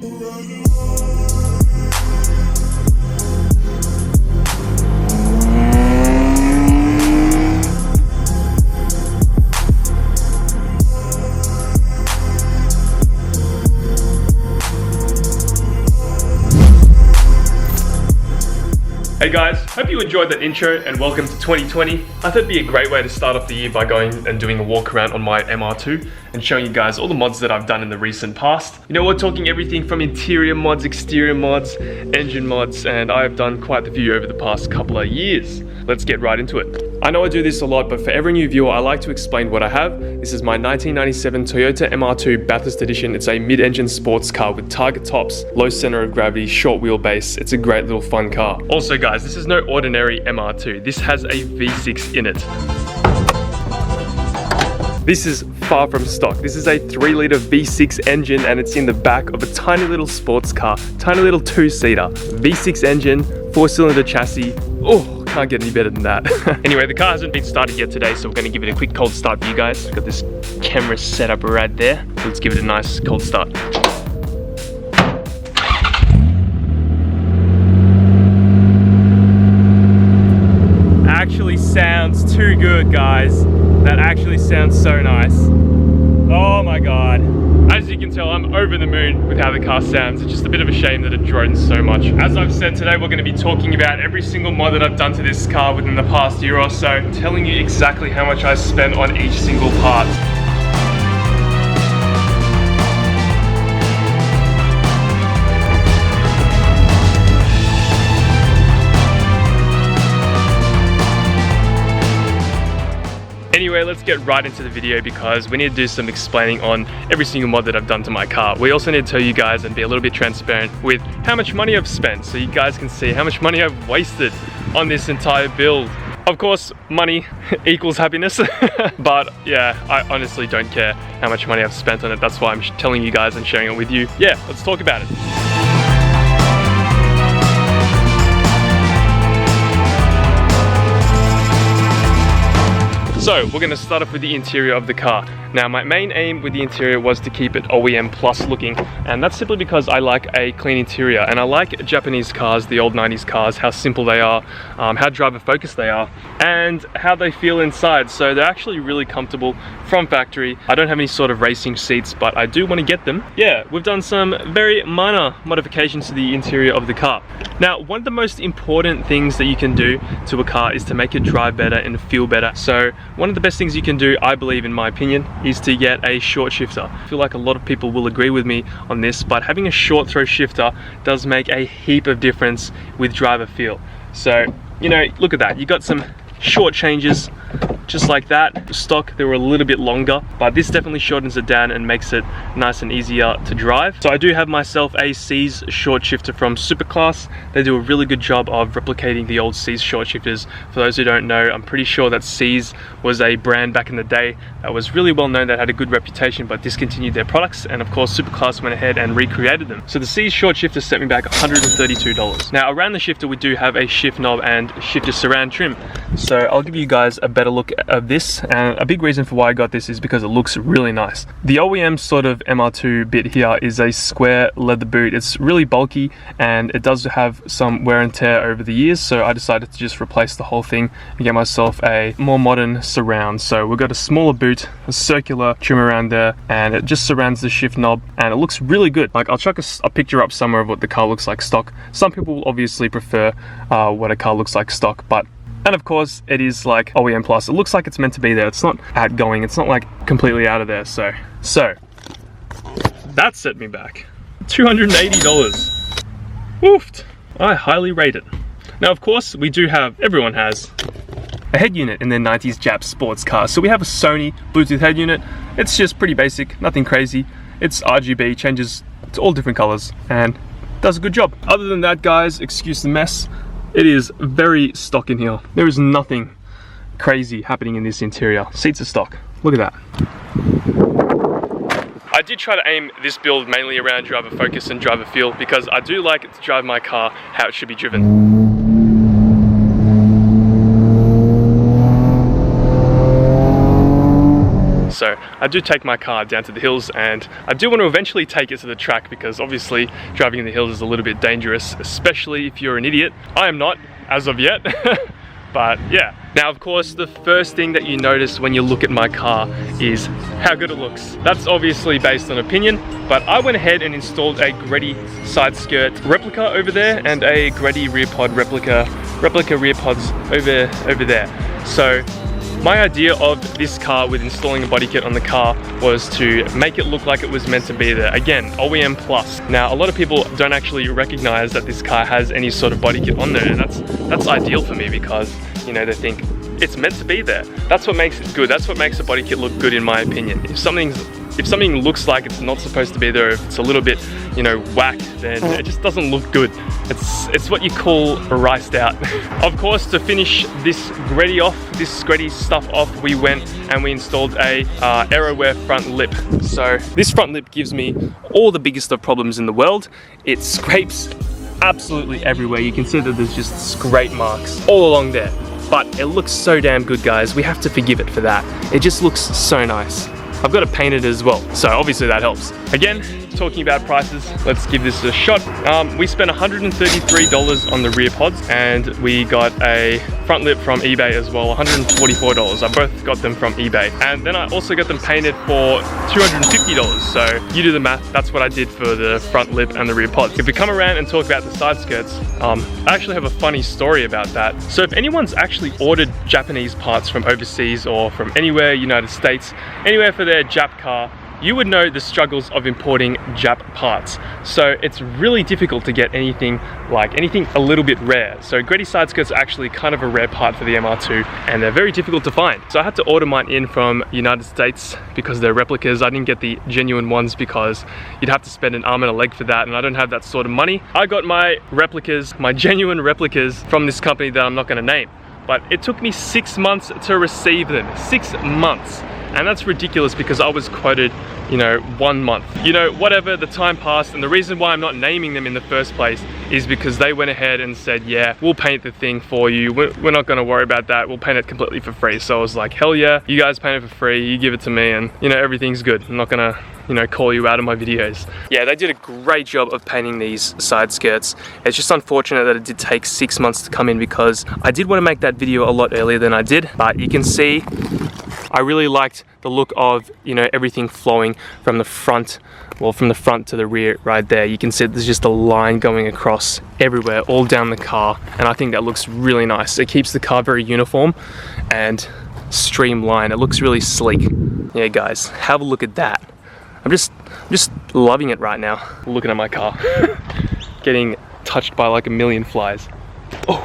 Hey guys, hope you enjoyed that intro and welcome to 2020. I thought it'd be a great way to start off the year by going and doing a walk around on my MR2 and showing you guys all the mods that I've done in the recent past. You know, we're talking everything from interior mods, exterior mods, engine mods, and I have done quite a few over the past couple of years. Let's get right into it. I know I do this a lot, but for every new viewer, I like to explain what I have. This is my 1997 Toyota MR2 Bathurst Edition. It's a mid-engine sports car with target tops, low center of gravity, short wheelbase. It's a great little fun car. Also guys, this is no ordinary MR2. This has a V6 in it. This is far from stock. This is a 3-litre V6 engine and it's in the back of a tiny little sports car, tiny little 2-seater. V6 engine, 4-cylinder chassis. Oh, can't get any better than that. Anyway, the car hasn't been started yet today, so we're gonna give it a quick cold start for you guys. Got this camera set up right there. Let's give it a nice cold start. Actually sounds too good, guys. That actually sounds so nice. Oh my god. As you can tell, I'm over the moon with how the car sounds. It's just a bit of a shame that it drones so much. As I've said, today we're going to be talking about every single mod that I've done to this car within the past year or so, telling you exactly how much I spent on each single part. Anyway, let's get right into the video because we need to do some explaining on every single mod that I've done to my car. We also need to tell you guys and be a little bit transparent with how much money I've spent so you guys can see how much money I've wasted on this entire build. Of course, money equals happiness, but yeah, I honestly don't care how much money I've spent on it. That's why I'm telling you guys and sharing it with you. Yeah, let's talk about it. So, we're going to start off with the interior of the car. Now, my main aim with the interior was to keep it OEM plus looking, and that's simply because I like a clean interior, and I like Japanese cars, the old 90s cars, how simple they are, how driver focused they are, and how they feel inside. So they're actually really comfortable from factory. I don't have any sort of racing seats, but I do want to get them. Yeah, we've done some very minor modifications to the interior of the car. Now, one of the most important things that you can do to a car is to make it drive better and feel better. So one of the best things you can do, I believe in my opinion, is to get a short shifter. I feel like a lot of people will agree with me on this, but having a short throw shifter does make a heap of difference with driver feel. So, you know, look at that. You got some short changes just like that. Stock, they were a little bit longer, but this definitely shortens it down and makes it nice and easier to drive. So I do have myself a C's short shifter from Superclass. They do a really good job of replicating the old C's short shifters. For those who don't know, I'm pretty sure that C's was a brand back in the day that was really well known, that had a good reputation, but discontinued their products, and of course Superclass went ahead and recreated them. So the C's short shifter set me back $132. Now around the shifter we do have a shift knob and shifter surround trim. So I'll give you guys a better look of this, and a big reason for why I got this is because it looks really nice. The OEM sort of MR2 bit here is a square leather boot. It's really bulky and it does have some wear and tear over the years, so I decided to just replace the whole thing and get myself a more modern surround. So we've got a smaller boot, a circular trim around there, and it just surrounds the shift knob and it looks really good. Like, I'll chuck a picture up somewhere of what the car looks like stock. Some people will obviously prefer what a car looks like stock, but and of course it is like OEM plus. It looks like it's meant to be there. It's not outgoing, it's not like completely out of there. So that set me back $280. Woofed. I highly rate it. Now of course we do have, everyone has a head unit in their 90s Jap sports cars. So we have a Sony Bluetooth head unit. It's just pretty basic, nothing crazy. It's RGB, changes to all different colors and does a good job. Other than that guys, excuse the mess. It is very stock in here. There is nothing crazy happening in this interior. Seats are stock. Look at that. I did try to aim this build mainly around driver focus and driver feel because I do like it to drive my car how it should be driven. So I do take my car down to the hills, and I do want to eventually take it to the track because obviously driving in the hills is a little bit dangerous, especially if you're an idiot. I am not, as of yet. But yeah. Now, of course, the first thing that you notice when you look at my car is how good it looks. That's obviously based on opinion, but I went ahead and installed a Greddy side skirt replica over there and a Greddy rear pod replica rear pods over there. So my idea of this car with installing a body kit on the car was to make it look like it was meant to be there. Again, OEM plus. Now, a lot of people don't actually recognize that this car has any sort of body kit on there, and that's ideal for me because, you know, they think it's meant to be there. That's what makes it good. That's what makes a body kit look good, in my opinion. If something looks like it's not supposed to be there, if it's a little bit, you know, whacked, then it just doesn't look good. It's what you call riced out. Of course, to finish this Greddy stuff off, we went and we installed a Aeroware front lip. So this front lip gives me all the biggest of problems in the world. It scrapes absolutely everywhere. You can see that there's just scrape marks all along there. But it looks so damn good, guys. We have to forgive it for that. It just looks so nice. I've got to paint it as well, so obviously that helps. Again, talking about prices, let's give this a shot. We spent $133 on the rear pods, and we got a front lip from eBay as well, $144. I both got them from eBay. And then I also got them painted for $250. So you do the math, that's what I did for the front lip and the rear pods. If we come around and talk about the side skirts, I actually have a funny story about that. So if anyone's actually ordered Japanese parts from overseas or from anywhere, United States, anywhere for their Jap car, you would know the struggles of importing Jap parts. So it's really difficult to get anything a little bit rare. So Greddy side skirts are actually kind of a rare part for the MR2, and they're very difficult to find. So I had to order mine in from United States because they're replicas. I didn't get the genuine ones because you'd have to spend an arm and a leg for that, and I don't have that sort of money. I got my replicas, my genuine replicas, from this company that I'm not going to name. But it took me 6 months to receive them. 6 months. And that's ridiculous because I was quoted, 1 month. Whatever, the time passed, and the reason why I'm not naming them in the first place is because they went ahead and said, yeah, we'll paint the thing for you. We're not gonna worry about that. We'll paint it completely for free. So I was like, hell yeah, you guys paint it for free, you give it to me, and everything's good. I'm not gonna call you out of my videos. Yeah, they did a great job of painting these side skirts. It's just unfortunate that it did take 6 months to come in because I did want to make that video a lot earlier than I did, but you can see I really liked the look of, everything flowing from the front, from the front to the rear right there. You can see there's just a line going across everywhere, all down the car, and I think that looks really nice. It keeps the car very uniform and streamlined. It looks really sleek. Yeah, guys, have a look at that. I'm just loving it right now. Looking at my car, getting touched by like a million flies. Oh,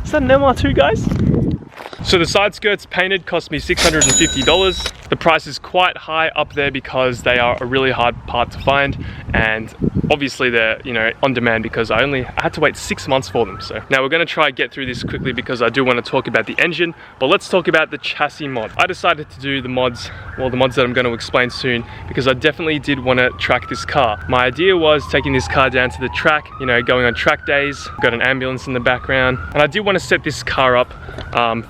is that an MR2, guys? So the side skirts painted cost me $650. The price is quite high up there because they are a really hard part to find, and obviously they're on demand because I had to wait 6 months for them. So now we're going to try and get through this quickly because I do want to talk about the engine, but let's talk about the chassis mod. I decided to do the mods that I'm going to explain soon because I definitely did want to track this car. My idea was taking this car down to the track, going on track days, got an ambulance in the background, and I did want to set this car up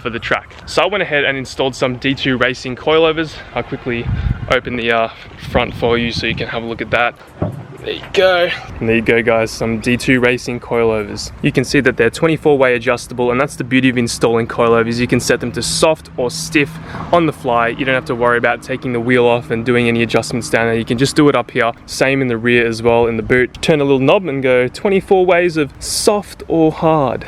for the track. So I went ahead and installed some D2 Racing coilovers. I'll quickly open the front for you so you can have a look at that. There you go. And there you go, guys, some D2 Racing coilovers. You can see that they're 24-way adjustable, and that's the beauty of installing coilovers. You can set them to soft or stiff on the fly. You don't have to worry about taking the wheel off and doing any adjustments down there. You can just do it up here. Same in the rear as well, in the boot. Turn a little knob and go 24 ways of soft or hard.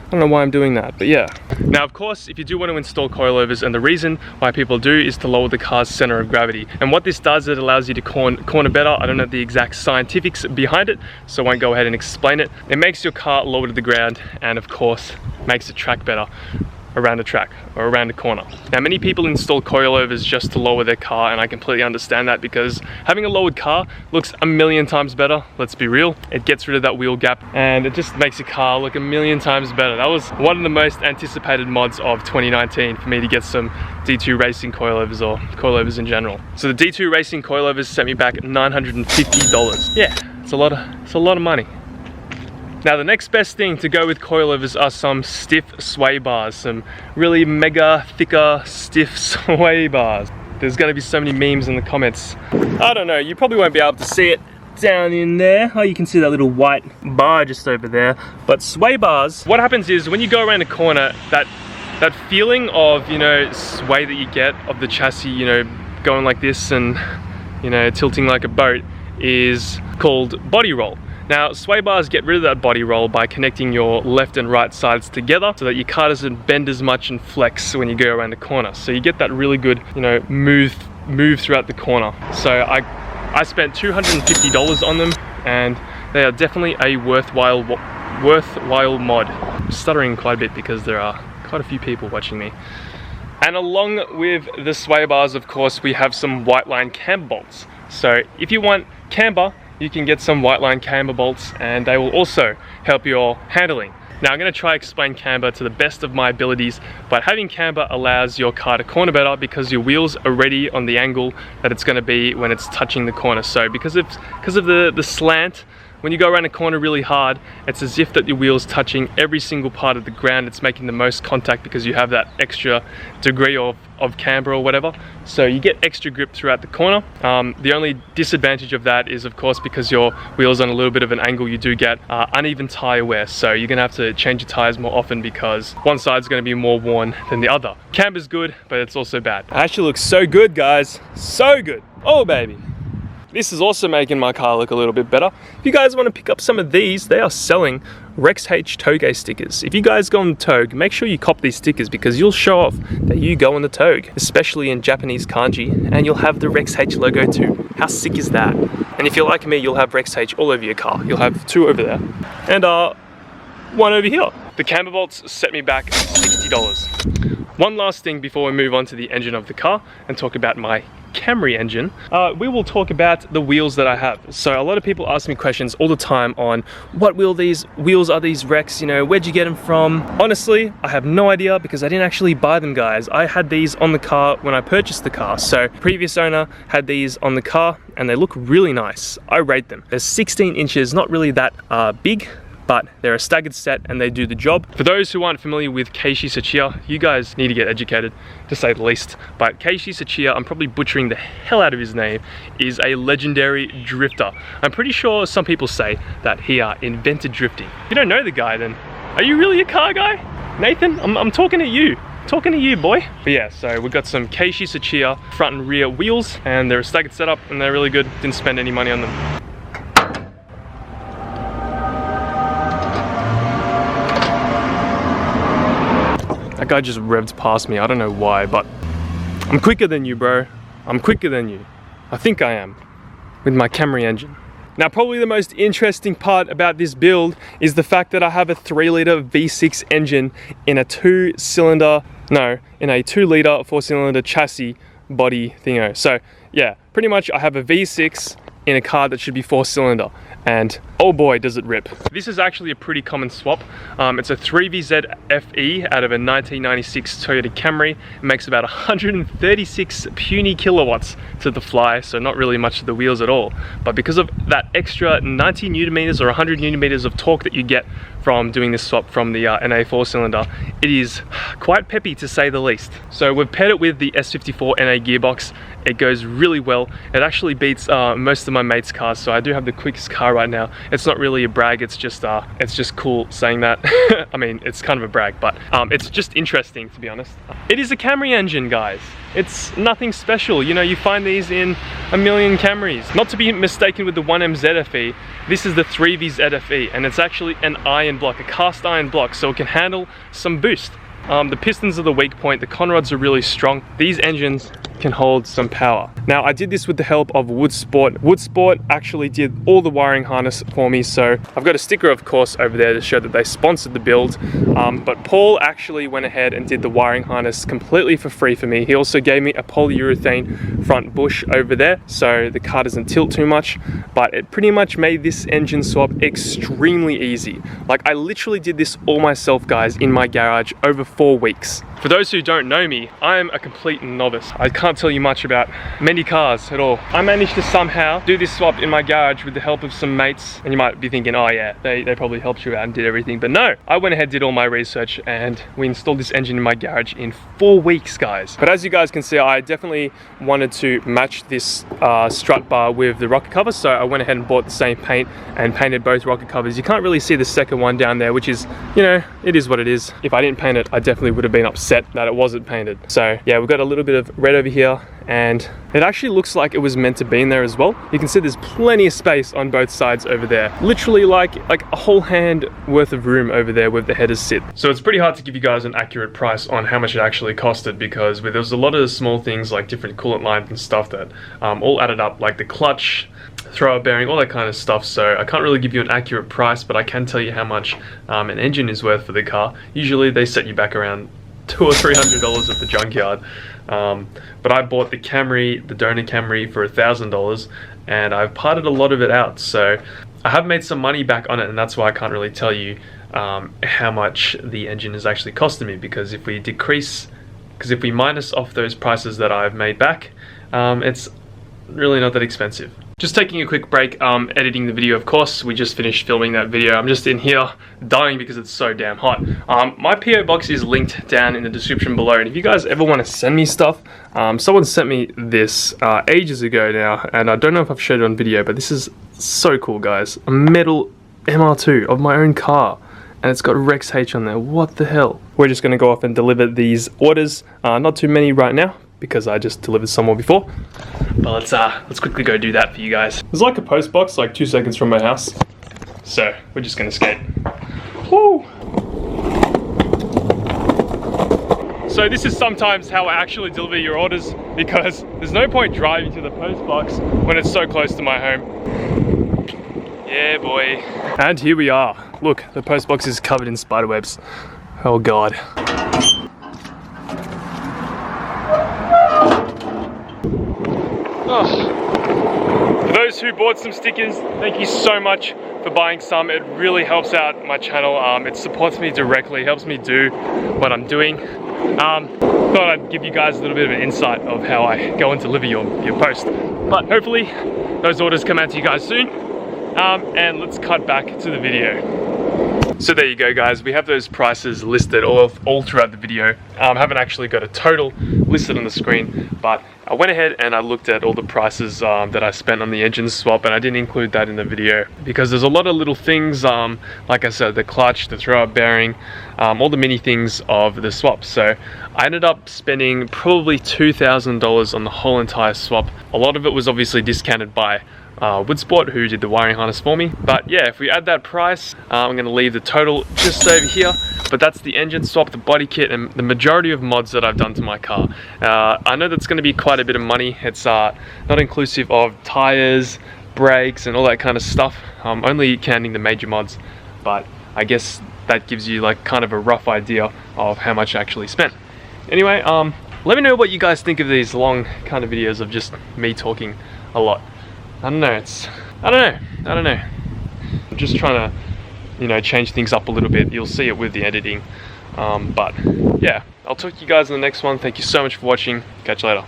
I don't know why I'm doing that, but yeah. Now, of course, if you do want to install coilovers, and the reason why people do is to lower the car's center of gravity. And what this does, it allows you to corner better. I don't know the exact scientifics behind it, so I won't go ahead and explain it. It makes your car lower to the ground, and of course, makes it track better around a track or around a corner. Now, many people install coilovers just to lower their car, and I completely understand that because having a lowered car looks a million times better. Let's be real. It gets rid of that wheel gap and it just makes your car look a million times better. That was one of the most anticipated mods of 2019 for me to get some D2 Racing coilovers, or coilovers in general. So the D2 Racing coilovers sent me back $950. Yeah, it's a lot of money. Now, the next best thing to go with coilovers are some stiff sway bars, some really mega thicker stiff sway bars. There's gonna be so many memes in the comments. I don't know, you probably won't be able to see it down in there. Oh, you can see that little white bar just over there. But sway bars, what happens is when you go around a corner, that feeling of, you know, sway that you get of the chassis, you know, going like this and, you know, tilting like a boat is called body roll. Now, sway bars get rid of that body roll by connecting your left and right sides together so that your car doesn't bend as much and flex when you go around the corner. So you get that really good, you know, move throughout the corner. So I spent $250 on them, and they are definitely a worthwhile mod. I'm stuttering quite a bit because there are quite a few people watching me. And along with the sway bars, of course, we have some white line camber bolts. So if you want camber, you can get some white line camber bolts, and they will also help your handling. Now I'm going to try explain camber to the best of my abilities, but having camber allows your car to corner better because your wheels are already on the angle that it's going to be when it's touching the corner. So because of the slant, when you go around a corner really hard, it's as if that your wheel's touching every single part of the ground. It's making the most contact because you have that extra degree of camber or whatever. So you get extra grip throughout the corner. The only disadvantage of that is, of course, because your wheel's on a little bit of an angle, you do get uneven tire wear. So you're gonna have to change your tires more often because one side's gonna be more worn than the other. Camber's good, but it's also bad. It actually looks so good, guys. So good. Oh, baby. This is also making my car look a little bit better. If you guys want to pick up some of these, they are selling Rex H Toge stickers. If you guys go on the Toge, make sure you cop these stickers because you'll show off that you go on the Toge, especially in Japanese kanji, and you'll have the Rex H logo too. How sick is that? And if you're like me, you'll have Rex H all over your car. You'll have two over there and one over here. The camber bolts set me back $60. One last thing before we move on to the engine of the car and talk about my Camry engine, we will talk about the wheels that I have. So a lot of people ask me questions all the time on what wheels are these Rex, you know, where'd you get them from? Honestly, I have no idea because I didn't actually buy them, guys. I had these on the car when I purchased the car. So previous owner had these on the car and they look really nice. I rate them. They're 16 inches, not really that big, but they're a staggered set and they do the job. For those who aren't familiar with Keishi Sachiya, you guys need to get educated, to say the least. But Keishi Sachiya, I'm probably butchering the hell out of his name, is a legendary drifter. I'm pretty sure some people say that he invented drifting. If you don't know the guy, then are you really a car guy? Nathan, I'm talking to you. Talking to you, boy. But yeah, so we've got some Keishi Sachiya front and rear wheels, and they're a staggered setup and they're really good. Didn't spend any money on them. That guy just revved past me, I don't know why, but I'm quicker than you, bro. I'm quicker than you. I think I am, with my Camry engine. Now, probably the most interesting part about this build is the fact that I have a 3-litre V6 engine in a 2-litre 4-cylinder chassis body thingo. So yeah, pretty much I have a V6 in a car that should be 4-cylinder. And oh boy, does it rip. This is actually a pretty common swap. It's a 3VZ FE out of a 1996 Toyota Camry. It makes about 136 puny kilowatts to the fly, so not really much to the wheels at all. But because of that extra 90 Newton meters or 100 Newton meters of torque that you get from doing this swap from the NA 4-cylinder, it is quite peppy to say the least. So we've paired it with the S54 NA gearbox. It goes really well. It actually beats most of my mates' cars, so I do have the quickest car right now. It's not really a brag, it's just cool saying that. I mean, it's kind of a brag, but it's just interesting, to be honest. It is a Camry engine, guys. It's nothing special. You know, you find these in a million Camrys. Not to be mistaken with the 1M ZFE, this is the 3V ZFE, and it's actually an iron block, a cast iron block, so it can handle some boost. The pistons are the weak point, the conrods are really strong. These engines can hold some power. Now, I did this with the help of Wood Sport. Wood Sport actually did all the wiring harness for me, so I've got a sticker, of course, over there to show that they sponsored the build, but Paul actually went ahead and did the wiring harness completely for free for me. He also gave me a polyurethane front bush over there, so the car doesn't tilt too much, but it pretty much made this engine swap extremely easy. Like, I literally did this all myself, guys, in my garage over 4 weeks. For those who don't know me, I am a complete novice. I can't tell you much about many cars at all. I managed to somehow do this swap in my garage with the help of some mates. And you might be thinking, oh yeah, they probably helped you out and did everything. But no, I went ahead, did all my research, and we installed this engine in my garage in 4 weeks, guys. But as you guys can see, I definitely wanted to match this strut bar with the rocker cover. So I went ahead and bought the same paint and painted both rocker covers. You can't really see the second one down there, which is, you know, it is what it is. If I didn't paint it, I definitely would have been upset that it wasn't painted. So yeah, we've got a little bit of red over here, and it actually looks like it was meant to be in there as well. You can see there's plenty of space on both sides over there. Literally like a whole hand worth of room over there where the headers sit. So it's pretty hard to give you guys an accurate price on how much it actually costed, because there was a lot of small things like different coolant lines and stuff that all added up, like the clutch, thrower bearing, all that kind of stuff. So I can't really give you an accurate price, but I can tell you how much an engine is worth for the car. Usually they set you back around $200 or $300 at the junkyard, but I bought the Camry, the donor Camry, for $1,000, and I've parted a lot of it out, so I have made some money back on it, and that's why I can't really tell you how much the engine is actually costing me, because if we minus off those prices that I've made back, it's really not that expensive. Just taking a quick break, editing the video, of course. We just finished filming that video. I'm just in here dying because it's so damn hot. My PO box is linked down in the description below, and if you guys ever want to send me stuff, someone sent me this ages ago now, and I don't know if I've showed it on video, but this is so cool, guys. A metal MR2 of my own car, and it's got Rex H on there. What the hell? We're just going to go off and deliver these orders. Not too many right now, because I just delivered some more before. But let's quickly go do that for you guys. There's like a post box like 2 seconds from my house, so we're just gonna skate. Woo! So this is sometimes how I actually deliver your orders, because there's no point driving to the post box when it's so close to my home. Yeah, boy. And here we are. Look, the post box is covered in spider webs. Oh God. Oh. For those who bought some stickers, thank you so much for buying some. It really helps out my channel. It supports me directly, helps me do what I'm doing. Thought I'd give you guys a little bit of an insight of how I go and deliver your post. But hopefully those orders come out to you guys soon. And let's cut back to the video. So there you go, guys. We have those prices listed all throughout the video. I haven't actually got a total listed on the screen, but I went ahead and I looked at all the prices that I spent on the engine swap, and I didn't include that in the video because there's a lot of little things, like I said, the clutch, the thrower bearing, all the mini things of the swap. So I ended up spending probably $2,000 on the whole entire swap. A lot of it was obviously discounted by Woodsport, who did the wiring harness for me. But yeah, if we add that price, I'm going to leave the total just over here. But that's the engine swap, the body kit, and the majority of mods that I've done to my car. I know that's going to be quite a bit of money. It's not inclusive of tires, brakes, and all that kind of stuff. I'm only counting the major mods, but I guess that gives you like kind of a rough idea of how much I actually spent. Anyway, let me know what you guys think of these long kind of videos of just me talking a lot. I don't know, I don't know. I'm just trying to, you know, change things up a little bit. You'll see it with the editing. But yeah, I'll talk to you guys in the next one. Thank you so much for watching. Catch you later.